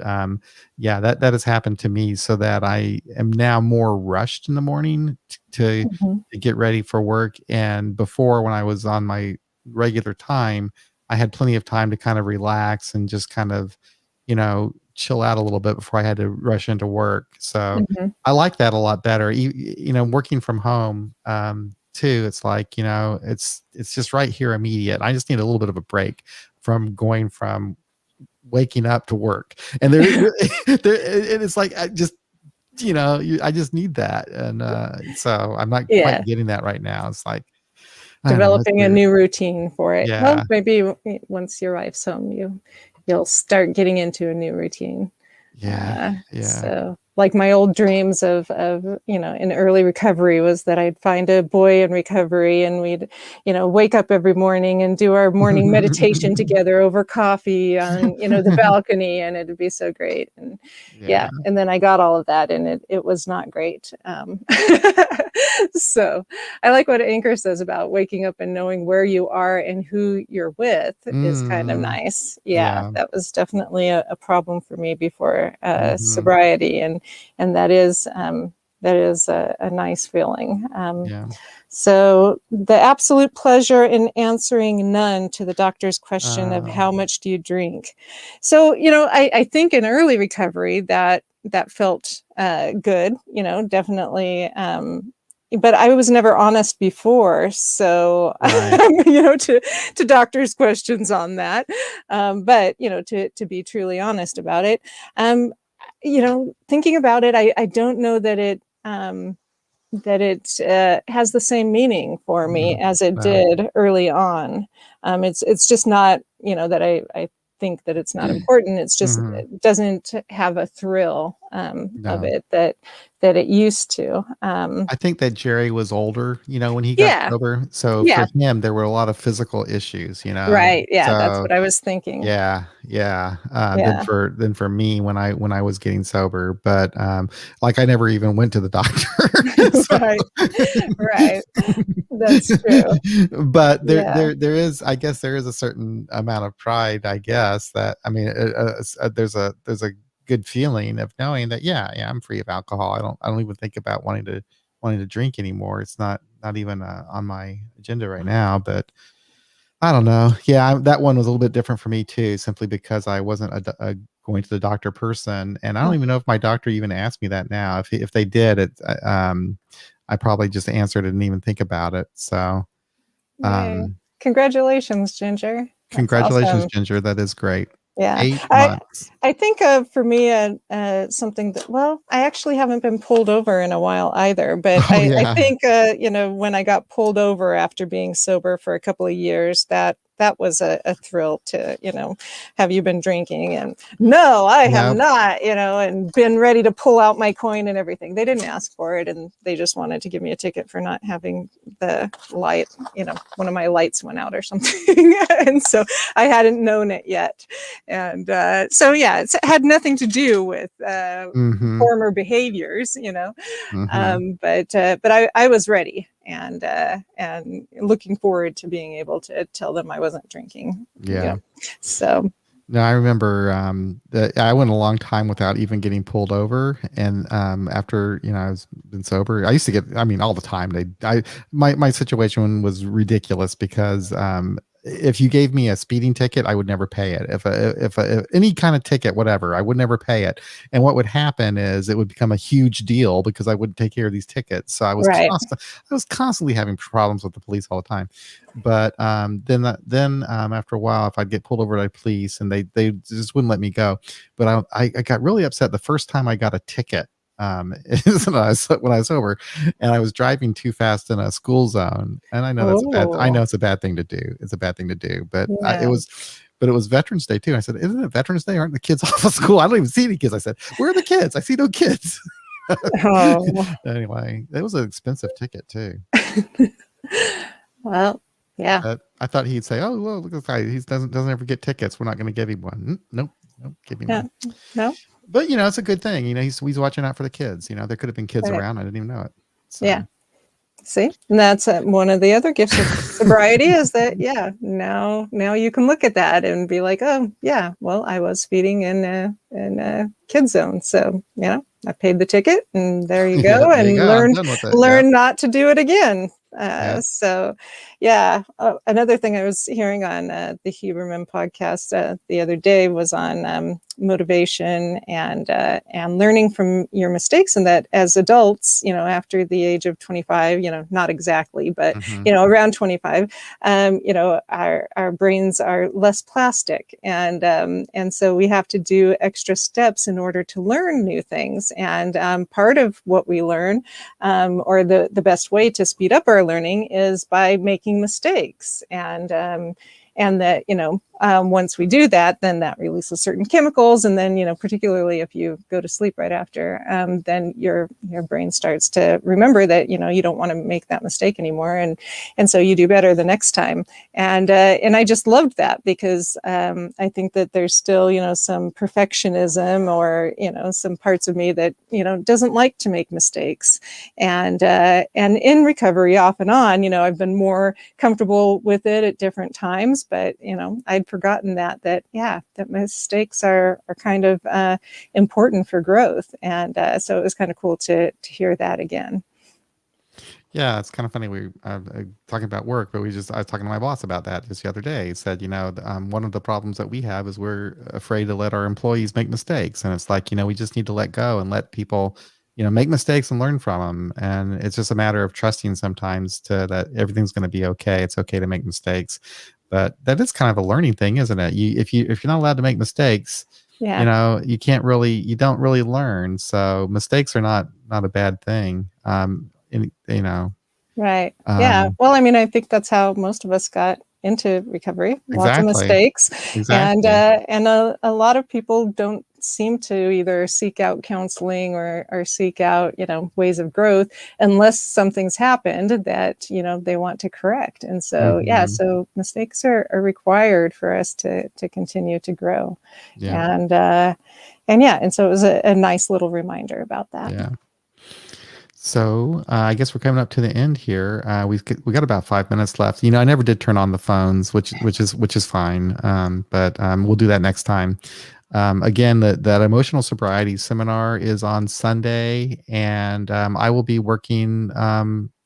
yeah, that has happened to me so that I am now more rushed in the morning Mhm. to get ready for work. And before, when I was on my regular time, I had plenty of time to kind of relax and just kind of, chill out a little bit before I had to rush into work. So Mhm. I like that a lot better. Working from home, too, it's like, it's just right here immediate. I just need a little bit of a break from going from waking up to work. And and it's like, I just need that. And, so I'm not quite Yeah. getting that right now. It's like, I don't know. It's Developing a weird. new routine for it. Well, Yeah. maybe once your wife's home, you'll start getting into a new routine. Yeah. Yeah. So like my old dreams of in early recovery was that I'd find a boy in recovery, and we'd wake up every morning and do our morning meditation together over coffee on the balcony, and it'd be so great. And Yeah. yeah, and then I got all of that, and it was not great. So I like what Anchor says about waking up and knowing where you are and who you're with is kind of Mm. nice. Yeah, Yeah. that was definitely a problem for me before Mhm. sobriety, and that is a nice feeling. Yeah. So the absolute pleasure in answering none to the doctor's question of Uh, how much do you drink. So I think in early recovery that felt good, definitely. But I was never honest before, so right. to doctors' questions on that. But to be truly honest about it, um, Thinking about it, I don't know that it has the same meaning for me Mhm. as it No. did early on. It's just not, that I think that it's not important. It's just Mhm. it doesn't have a thrill of No. it that it used to. I think that Jerry was older, when he got Yeah, sober, so for yeah, him, there were a lot of physical issues, right. Yeah, that's so what I was thinking. yeah, yeah, Yeah, than for me when I was getting sober, but, like, I never even went to the doctor, right, right. That's true. so but Yeah, I guess there is a certain amount of pride, I guess, that I mean, there's a good feeling of knowing that, yeah, yeah, I'm free of alcohol. I don't even think about wanting to drink anymore. It's not even, on my agenda right now, but I don't know. Yeah, that one was a little bit different for me too, simply because I wasn't a going to the doctor person, and I don't even know if my doctor even asked me that now. If they did, I probably just answered it and didn't even think about it. So, yay. um, Congratulations, Ginger. That's congratulations, awesome. Ginger. That is great. Yeah, 8 I months. I think for me, something that, well, I actually haven't been pulled over in a while either, but Oh, I yeah. think when I got pulled over after being sober for a couple of years, that was a thrill to, have you been drinking? And no, I have Yep. not, and been ready to pull out my coin and everything. They didn't ask for it, and they just wanted to give me a ticket for not having the light, one of my lights went out or something, and so I hadn't known it yet. And so, yeah, it's had nothing to do with Mhm. former behaviors, Mhm. but I was ready and looking forward to being able to tell them I wasn't drinking. Yeah. So No, I remember, that I went a long time without even getting pulled over, and, after, I was been sober, I used to get, I mean, all the time, my situation was ridiculous because, if you gave me a speeding ticket, I would never pay it. If any kind of ticket, whatever, I would never pay it, and what would happen is it would become a huge deal because I wouldn't take care of these tickets, so right, I was constantly having problems with the police all the time. But after a while, if I'd get pulled over by police and they just wouldn't let me go, but I got really upset the first time I got a ticket. Is when I was sober, and I was driving too fast in a school zone, and I know that's a bad. I oh know it's a bad thing to do. It's a bad thing to do, but yeah, it was Veterans Day too. I said, "Isn't it Veterans Day? Aren't the kids off of school? I don't even see any kids." I said, "Where are the kids? I see no kids." oh Anyway, it was an expensive ticket too. well, yeah, I thought he'd say, "Oh, well, look at this guy. He doesn't ever get tickets. We're not going to give him one." Nope, nope, give me yeah, one. no, But it's a good thing. He's watching out for the kids. There could have been kids right, around. I didn't even know it. yeah. So See, and that's one of the other gifts of sobriety is that, yeah, now you can look at that and be like, oh yeah, well, I was feeding in a kid zone, so I paid the ticket, and there you yeah, go, there you and go. I'm done with it. Yep, learn not to do it again. yep. So, yeah. Another thing I was hearing on the Huberman podcast the other day was on motivation and learning from your mistakes, and that as adults, after the age of 25, not exactly, but Hmm. around 25, our brains are less plastic, and so we have to do extra steps in order to learn new things. And part of what we learn, or the best way to speed up our learning, is by making mistakes. And that, once we do that, then that releases certain chemicals, and then, particularly if you go to sleep right after, then your brain starts to remember that, you don't want to make that mistake anymore, and so you do better the next time. And I just loved that, because I think that there's still, some perfectionism, or some parts of me that doesn't like to make mistakes. And in recovery, off and on, I've been more comfortable with it at different times, but I'd forgotten that yeah, that mistakes are kind of important for growth, and so it was kind of cool to hear that again. Yeah, it's kind of funny. We talking about work, but I was talking to my boss about that just the other day. He said, one of the problems that we have is we're afraid to let our employees make mistakes, and it's like, we just need to let go and let people, make mistakes and learn from them. And it's just a matter of trusting sometimes to that everything's going to be okay. It's okay to make mistakes, but that is kind of a learning thing, isn't it? If you're not allowed to make mistakes, Yeah. You know, you don't really learn. So mistakes are not a bad thing. You know, Right. Yeah. um, Well, I mean, I think that's how most of us got into recovery. Lots of exactly, mistakes, exactly. and a lot of people don't seem to either seek out counseling or seek out, you know, ways of growth unless something's happened that, you know, they want to correct. And so, yeah, Hmm. so mistakes are required for us to continue to grow, Yeah, and yeah, and so it was a nice little reminder about that. yeah. So I guess we're coming up to the end here. We got about 5 minutes left. You know, I never did turn on the phones, which is fine. But we'll do that next time. Again, that emotional sobriety seminar is on Sunday, and I will be working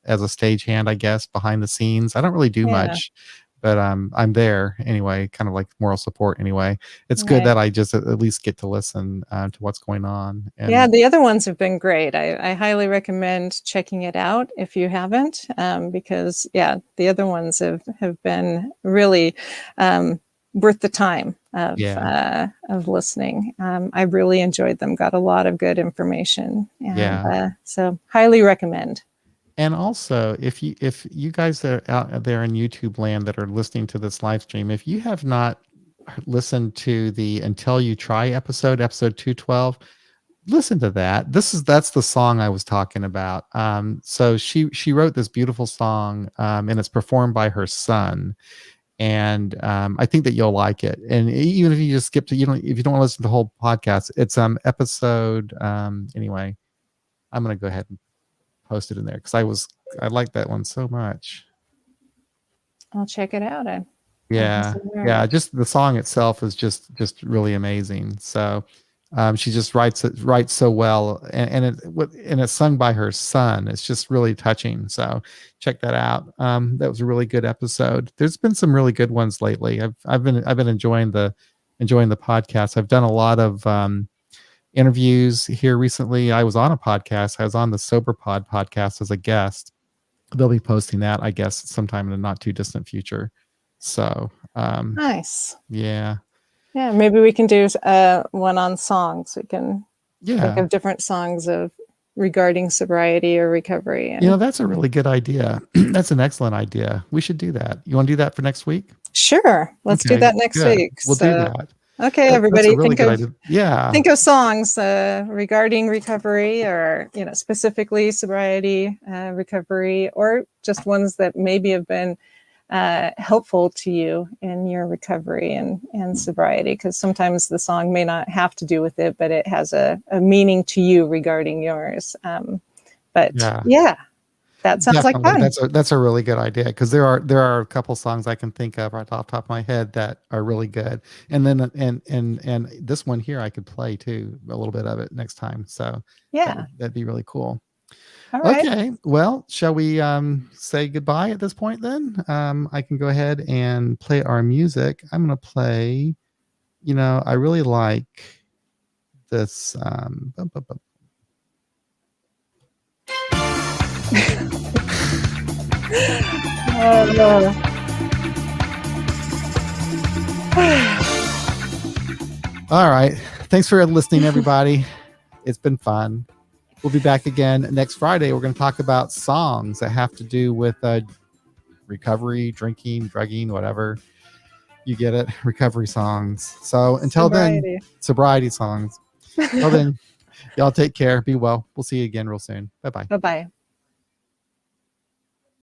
as a stagehand, I guess, behind the scenes. I don't really do Yeah. much, but I'm there anyway, kind of like moral support anyway. It's good Right. that I just at least get to listen to what's going on. Yeah, And the other ones have been great. I highly recommend checking it out if you haven't, because yeah, the other ones have been really worth the time yeah, of listening. I really enjoyed them. Got a lot of good information, and yeah. so highly recommend. And also, if you guys that are out there in YouTube land that are listening to this live stream, if you have not listened to the Until You Try episode 212, listen to that. That's the song I was talking about. So she wrote this beautiful song, and it's performed by her son. And I think that you'll like it. And even if you just skip to, if you don't want to listen to the whole podcast, it's episode anyway. I'm gonna go ahead and post it in there because I like that one so much. I'll check it out. I Yeah, wasn't aware of yeah. it. Just the song itself is just really amazing. So she just writes so well, and it's sung by her son. It's just really touching. So check that out. That was a really good episode. There's been some really good ones lately. I've been enjoying the podcast. I've done a lot of interviews here recently. I was on a podcast. I was on the Sober Pod podcast as a guest. They'll be posting that, I guess, sometime in the not too distant future. So, Nice. yeah, Yeah, maybe we can do one on songs. We can think yeah. of different songs of regarding sobriety or recovery. You know, And that's a really good idea. That's an excellent idea. We should do that. You want to do that for next week? sure, let's do Okay, that next good. week. We'll do So, that. okay, That's a everybody, really good idea. Yeah, think of songs regarding recovery, or you know, specifically sobriety, recovery, or just ones that maybe have been helpful to you in your recovery and sobriety, because sometimes the song may not have to do with it, but it has a meaning to you regarding yours. But yeah. yeah, that sounds like Definitely. fun. That's a really good idea because there are a couple songs I can think of right off the top of my head that are really good. And then and this one here I could play too, a little bit of it next time. So Yeah. that'd be really cool. All right. Okay. Well, shall we say goodbye at this point then? I can go ahead and play our music. I'm gonna play, I really like this All right. Thanks for listening, everybody. It's been fun. We'll be back again next Friday. We're going to talk about songs that have to do with recovery, drinking, drugging, whatever. You get it. Recovery songs. So until then, Sobriety. sobriety songs. Until then, y'all take care. Be well. We'll see you again real soon. Bye bye. Bye bye.